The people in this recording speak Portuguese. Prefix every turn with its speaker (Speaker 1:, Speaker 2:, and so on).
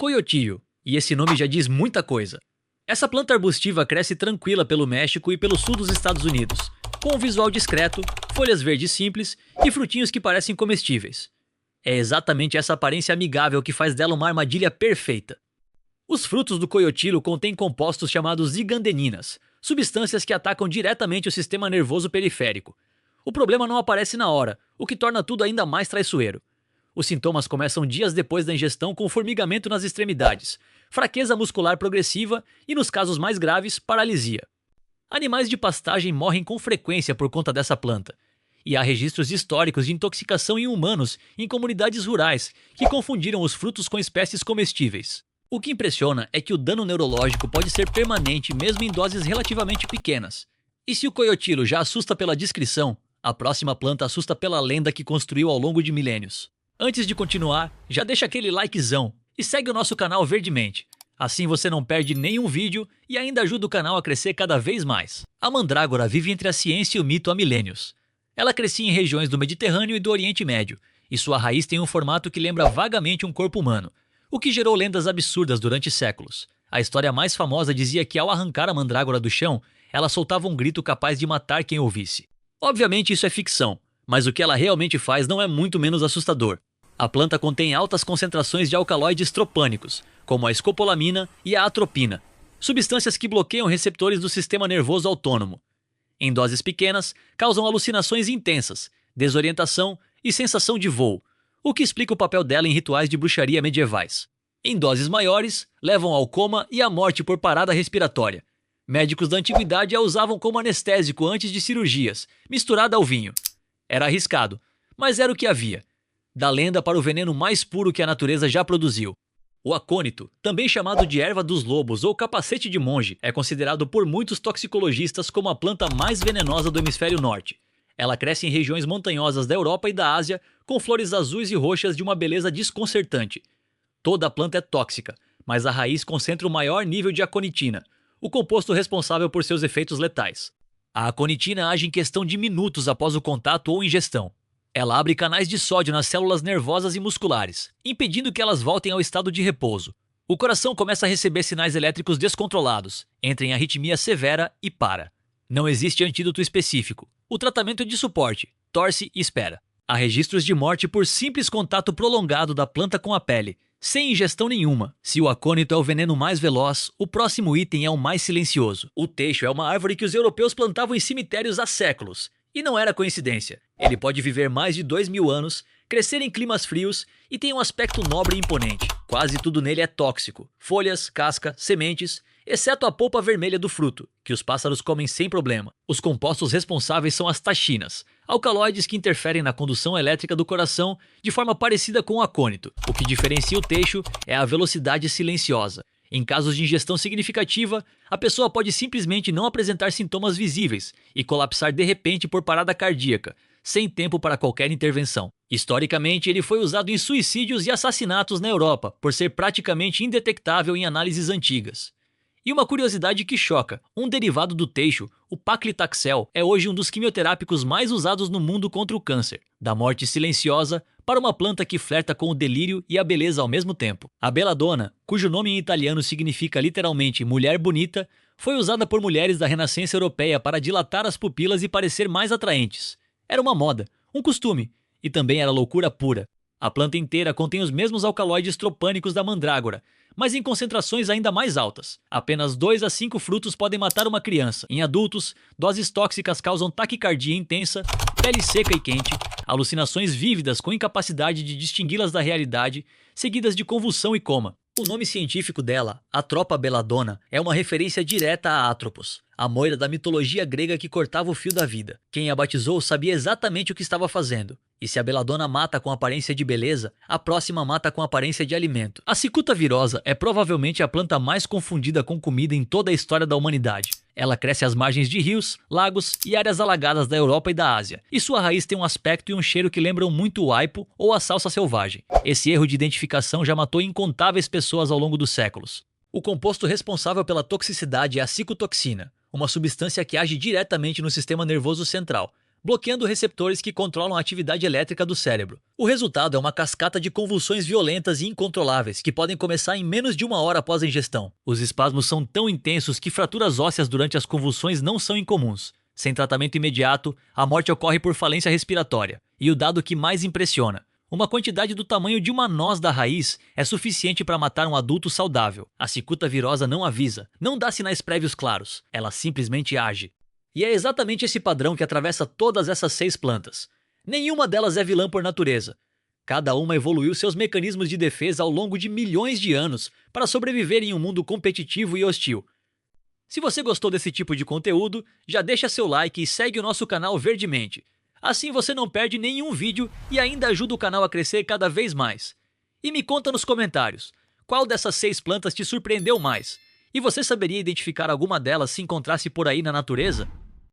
Speaker 1: Coiotilho, e esse nome já diz muita coisa. Essa planta arbustiva cresce tranquila pelo México e pelo sul dos Estados Unidos, com um visual discreto, folhas verdes simples e frutinhos que parecem comestíveis. É exatamente essa aparência amigável que faz dela uma armadilha perfeita. Os frutos do coiotilho contêm compostos chamados zigandeninas, substâncias que atacam diretamente o sistema nervoso periférico. O problema não aparece na hora, o que torna tudo ainda mais traiçoeiro. Os sintomas começam dias depois da ingestão com formigamento nas extremidades, fraqueza muscular progressiva e, nos casos mais graves, paralisia. Animais de pastagem morrem com frequência por conta dessa planta. E há registros históricos de intoxicação em humanos em comunidades rurais que confundiram os frutos com espécies comestíveis. O que impressiona é que o dano neurológico pode ser permanente mesmo em doses relativamente pequenas. E se o coiotilho já assusta pela descrição, a próxima planta assusta pela lenda que construiu ao longo de milênios. Antes de continuar, já deixa aquele likezão e segue o nosso canal verdemente. Assim você não perde nenhum vídeo e ainda ajuda o canal a crescer cada vez mais. A mandrágora vive entre a ciência e o mito há milênios. Ela crescia em regiões do Mediterrâneo e do Oriente Médio, e sua raiz tem um formato que lembra vagamente um corpo humano, o que gerou lendas absurdas durante séculos. A história mais famosa dizia que ao arrancar a mandrágora do chão, ela soltava um grito capaz de matar quem ouvisse. Obviamente isso é ficção, mas o que ela realmente faz não é muito menos assustador. A planta contém altas concentrações de alcaloides tropânicos, como a escopolamina e a atropina, substâncias que bloqueiam receptores do sistema nervoso autônomo. Em doses pequenas, causam alucinações intensas, desorientação e sensação de voo, o que explica o papel dela em rituais de bruxaria medievais. Em doses maiores, levam ao coma e à morte por parada respiratória. Médicos da antiguidade a usavam como anestésico antes de cirurgias, misturada ao vinho. Era arriscado, mas era o que havia. Da lenda para o veneno mais puro que a natureza já produziu. O acônito, também chamado de erva dos lobos ou capacete de monge, é considerado por muitos toxicologistas como a planta mais venenosa do hemisfério norte. Ela cresce em regiões montanhosas da Europa e da Ásia, com flores azuis e roxas de uma beleza desconcertante. Toda a planta é tóxica, mas a raiz concentra o maior nível de aconitina, o composto responsável por seus efeitos letais. A aconitina age em questão de minutos após o contato ou ingestão. Ela abre canais de sódio nas células nervosas e musculares, impedindo que elas voltem ao estado de repouso. O coração começa a receber sinais elétricos descontrolados, entra em arritmia severa e para. Não existe antídoto específico. O tratamento é de suporte, torce e espera. Há registros de morte por simples contato prolongado da planta com a pele, sem ingestão nenhuma. Se o acônito é o veneno mais veloz, o próximo item é o mais silencioso. O teixo é uma árvore que os europeus plantavam em cemitérios há séculos. E não era coincidência. Ele pode viver mais de 2000 anos, crescer em climas frios e tem um aspecto nobre e imponente. Quase tudo nele é tóxico. Folhas, casca, sementes, exceto a polpa vermelha do fruto, que os pássaros comem sem problema. Os compostos responsáveis são as taxinas, alcaloides que interferem na condução elétrica do coração de forma parecida com o acônito. O que diferencia o teixo é a velocidade silenciosa. Em casos de ingestão significativa, a pessoa pode simplesmente não apresentar sintomas visíveis e colapsar de repente por parada cardíaca, sem tempo para qualquer intervenção. Historicamente, ele foi usado em suicídios e assassinatos na Europa, por ser praticamente indetectável em análises antigas. E uma curiosidade que choca, um derivado do teixo, o paclitaxel, é hoje um dos quimioterápicos mais usados no mundo contra o câncer, da morte silenciosa para uma planta que flerta com o delírio e a beleza ao mesmo tempo. A belladonna, cujo nome em italiano significa literalmente mulher bonita, foi usada por mulheres da Renascença europeia para dilatar as pupilas e parecer mais atraentes. Era uma moda, um costume, e também era loucura pura. A planta inteira contém os mesmos alcaloides tropânicos da mandrágora, mas em concentrações ainda mais altas. Apenas 2 a 5 frutos podem matar uma criança. Em adultos, doses tóxicas causam taquicardia intensa, pele seca e quente, alucinações vívidas com incapacidade de distingui-las da realidade, seguidas de convulsão e coma. O nome científico dela, Atropa belladonna, é uma referência direta a Atropos, a moira da mitologia grega que cortava o fio da vida. Quem a batizou sabia exatamente o que estava fazendo. E se a belladonna mata com aparência de beleza, a próxima mata com aparência de alimento. A cicuta virosa é provavelmente a planta mais confundida com comida em toda a história da humanidade. Ela cresce às margens de rios, lagos e áreas alagadas da Europa e da Ásia, e sua raiz tem um aspecto e um cheiro que lembram muito o aipo ou a salsa selvagem. Esse erro de identificação já matou incontáveis pessoas ao longo dos séculos. O composto responsável pela toxicidade é a cicutoxina, uma substância que age diretamente no sistema nervoso central, bloqueando receptores que controlam a atividade elétrica do cérebro. O resultado é uma cascata de convulsões violentas e incontroláveis que podem começar em menos de 1 hora após a ingestão. Os espasmos são tão intensos que fraturas ósseas durante as convulsões não são incomuns. Sem tratamento imediato, a morte ocorre por falência respiratória. E o dado que mais impressiona: uma quantidade do tamanho de uma noz da raiz é suficiente para matar um adulto saudável. A cicuta virosa não avisa, não dá sinais prévios claros, ela simplesmente age. E é exatamente esse padrão que atravessa todas essas 6 plantas. Nenhuma delas é vilã por natureza. Cada uma evoluiu seus mecanismos de defesa ao longo de milhões de anos para sobreviver em um mundo competitivo e hostil. Se você gostou desse tipo de conteúdo, já deixa seu like e segue o nosso canal Verdemente. Assim você não perde nenhum vídeo e ainda ajuda o canal a crescer cada vez mais. E me conta nos comentários, qual dessas 6 plantas te surpreendeu mais? E você saberia identificar alguma delas se encontrasse por aí na natureza?